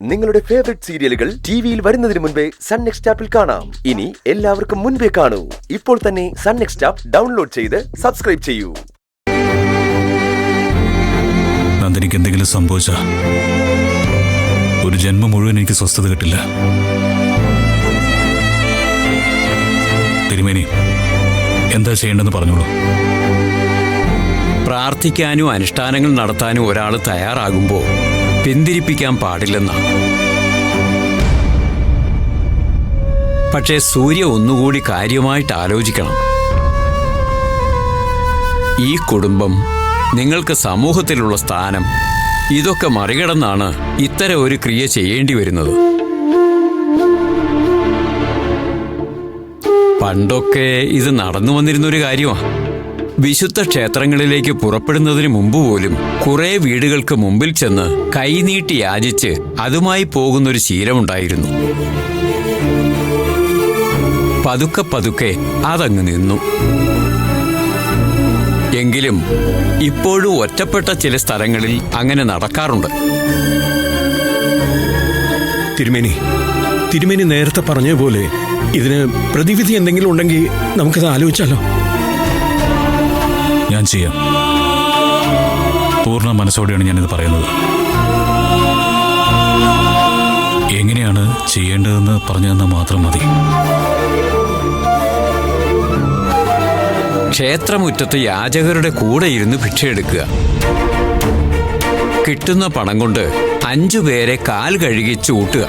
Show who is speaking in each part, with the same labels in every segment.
Speaker 1: നിങ്ങളുടെ ഫേവറേറ്റ് സീരിയലുകൾ ടിവിയിൽ വരുന്നതിന് മുൻപേ സൺ നെക്സ്റ്റ് ആപ്പിൽ കാണാം. ഇനി എല്ലാവർക്കും മുൻപേ കാണൂ. ഇപ്പോൾ തന്നെ സൺ നെക്സ്റ്റ് ആപ്പ് ഡൗൺലോഡ് ചെയ്ത് സബ്സ്ക്രൈബ് ചെയ്യൂ.
Speaker 2: നന്ദിനിക്ക് എന്തെങ്കിലും സംഭവിച്ച ഒരു ജന്മം മുഴുവൻ എനിക്ക് സ്വസ്ഥത കിട്ടില്ല. തിരുമേനി, എന്താ ചെയ്യേണ്ടെന്ന് പറഞ്ഞോളൂ.
Speaker 3: പ്രാർത്ഥിക്കാനും അനുഷ്ഠാനങ്ങൾ നടത്താനും ഒരാൾ തയ്യാറാകുമ്പോൾ പിന്തിരിപ്പിക്കാൻ പാടില്ലെന്നാണ്. പക്ഷേ സൂര്യ ഒന്നുകൂടി കാര്യമായിട്ട് ആലോചിക്കണം. ഈ കുടുംബം, നിങ്ങൾക്ക് സമൂഹത്തിലുള്ള സ്ഥാനം, ഇതൊക്കെ മറികടന്നാണ് ഇത്തരം ഒരു ക്രിയ ചെയ്യേണ്ടി വരുന്നത്. പണ്ടൊക്കെ ഇത് നടന്നു വന്നിരുന്നൊരു കാര്യമാണ്. വിശുദ്ധ ക്ഷേത്രങ്ങളിലേക്ക് പുറപ്പെടുന്നതിന് മുമ്പ് പോലും കുറെ വീടുകൾക്ക് മുമ്പിൽ ചെന്ന് കൈനീട്ടി യാചിച്ച് അതുമായി പോകുന്നൊരു ശീലമുണ്ടായിരുന്നു. പതുക്കെ പതുക്കെ അതങ്ങ് നിന്നു. എങ്കിലും ഇപ്പോഴും ഒറ്റപ്പെട്ട ചില സ്ഥലങ്ങളിൽ അങ്ങനെ നടക്കാറുണ്ട്.
Speaker 4: തിരുമേനി നേരത്തെ പറഞ്ഞ പോലെ ഇതിന് പ്രതിവിധി എന്തെങ്കിലും ഉണ്ടെങ്കിൽ നമുക്കത് ആലോചിച്ചാലോ?
Speaker 2: ഞാൻ ചെയ്യാം. പൂർണ്ണ മനസ്സോടെയാണ് ഞാനിത് പറയുന്നത്. എങ്ങനെയാണ് ചെയ്യേണ്ടതെന്ന് പറഞ്ഞു തന്നാൽ മാത്രം മതി.
Speaker 3: ക്ഷേത്രമുറ്റത്ത് യാചകരുടെ കൂടെ ഇരുന്ന് ഭിക്ഷയെടുക്കുക. കിട്ടുന്ന പണം കൊണ്ട് 5 പേരെ കാൽ കഴുകി ചൂട്ടുക.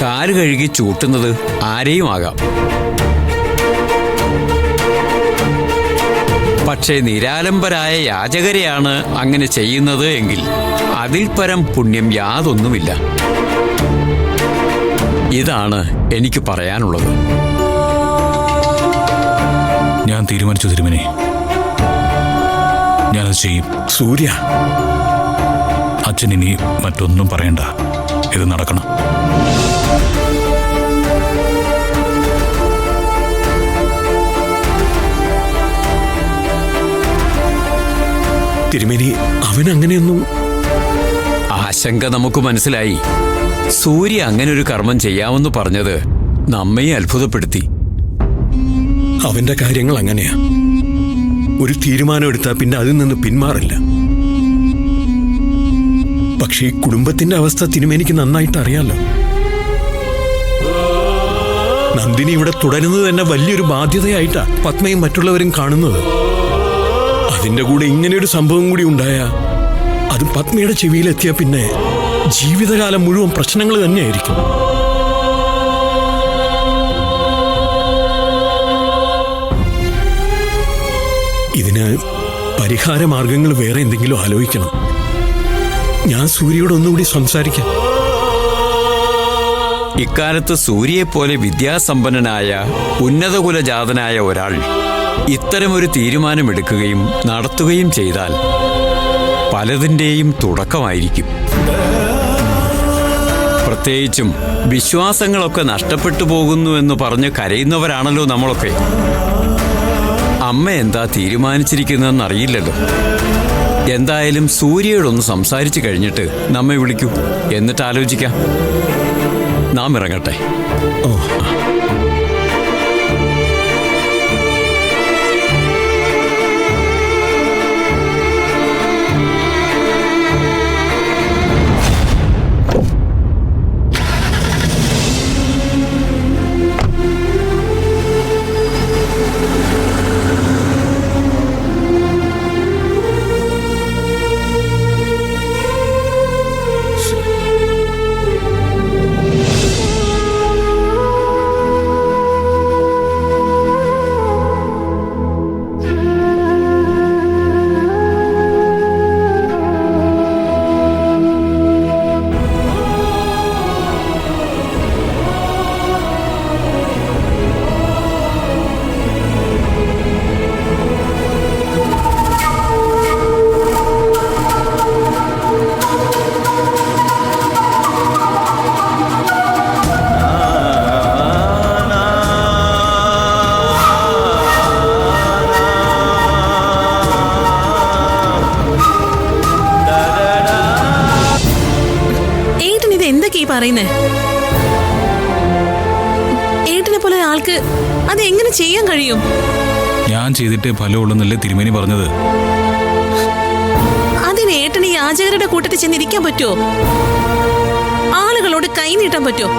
Speaker 3: കാൽ കഴുകി ചൂട്ടുന്നത് ആരെയും ആകാം. പക്ഷേ നിരാലംബരായ യാചകരെയാണ് അങ്ങനെ ചെയ്യുന്നത് എങ്കിൽ അതിൽ പരം പുണ്യം യാതൊന്നുമില്ല. ഇതാണ് എനിക്ക് പറയാനുള്ളത്.
Speaker 2: ഞാൻ തീരുമാനിച്ചു തിരുമേനി, ഞാനത് ചെയ്യും.
Speaker 4: സൂര്യ,
Speaker 2: അച്ഛൻ ഇനി മറ്റൊന്നും പറയണ്ട. ഇത് നടക്കണം.
Speaker 4: തിരുമേനി, അവനങ്ങനെയൊന്നും.
Speaker 3: ആശങ്ക നമുക്ക് മനസ്സിലായി. സൂര്യ അങ്ങനെ ഒരു കർമ്മം ചെയ്യാമെന്ന് പറഞ്ഞത് നമ്മയെ അത്ഭുതപ്പെടുത്തി.
Speaker 4: അവന്റെ കാര്യങ്ങൾ അങ്ങനെയാ. ഒരു തീരുമാനം എടുത്താൽ പിന്നെ അതിൽ നിന്ന് പിന്മാറില്ല. പക്ഷേ ഈ കുടുംബത്തിന്റെ അവസ്ഥ തിരുമേനിക്ക് നന്നായിട്ട് അറിയാലോ. നന്ദിനി ഇവിടെ തുടരുന്നത് തന്നെ വലിയൊരു ബാധ്യതയായിട്ടാ പത്മയും മറ്റുള്ളവരും കാണുന്നത്. അതിന്റെ കൂടെ ഇങ്ങനെയൊരു സംഭവം കൂടി ഉണ്ടായ അത് പത്മയുടെ ചെവിയിലെത്തിയ പിന്നെ ജീവിതകാലം മുഴുവൻ പ്രശ്നങ്ങൾ തന്നെയായിരിക്കും. ഇതിന് പരിഹാര മാർഗങ്ങൾ വേറെ എന്തെങ്കിലും ആലോചിക്കണം. ഞാൻ സൂര്യയോട് ഒന്നുകൂടി സംസാരിക്കാം.
Speaker 3: ഇക്കാലത്ത് സൂര്യയെപ്പോലെ വിദ്യാസമ്പന്നനായ ഉന്നതകുലജാതനായ ഒരാൾ ഇത്തരമൊരു തീരുമാനമെടുക്കുകയും നടത്തുകയും ചെയ്താൽ പലതിൻ്റെയും തുടക്കമായിരിക്കും. പ്രത്യേകിച്ചും വിശ്വാസങ്ങളൊക്കെ നഷ്ടപ്പെട്ടു പോകുന്നു എന്ന് പറഞ്ഞ് കരയുന്നവരാണല്ലോ നമ്മളൊക്കെ. അമ്മ എന്താ തീരുമാനിച്ചിരിക്കുന്നതെന്ന് അറിയില്ലല്ലോ. എന്തായാലും സൂര്യയോടൊന്ന് സംസാരിച്ചു കഴിഞ്ഞിട്ട് നമ്മെ വിളിക്കൂ. എന്നിട്ട് ആലോചിക്കാം. നാം ഇറങ്ങട്ടെ.
Speaker 4: ഓ,
Speaker 5: പറയുന്നേ? ഏട്ടനെ പോലെ ആൾക്ക് അത് എങ്ങനെ ചെയ്യാൻ കഴിയും?
Speaker 2: ഞാൻ ചെയ്തിട്ടേ ഫലമുള്ളെന്നല്ലേ തിരുമേനി പറഞ്ഞത്.
Speaker 5: അതിന് ഏട്ടന് യാചകരുടെ കൂട്ടത്തിൽ ചെന്നിരിക്കാൻ പറ്റുമോ? ആളുകളോട് കൈ നീട്ടാൻ പറ്റുമോ?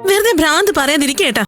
Speaker 5: വെറുതെ ഭ്രാന്ത് പറയാതിരിക്കേട്ടാ.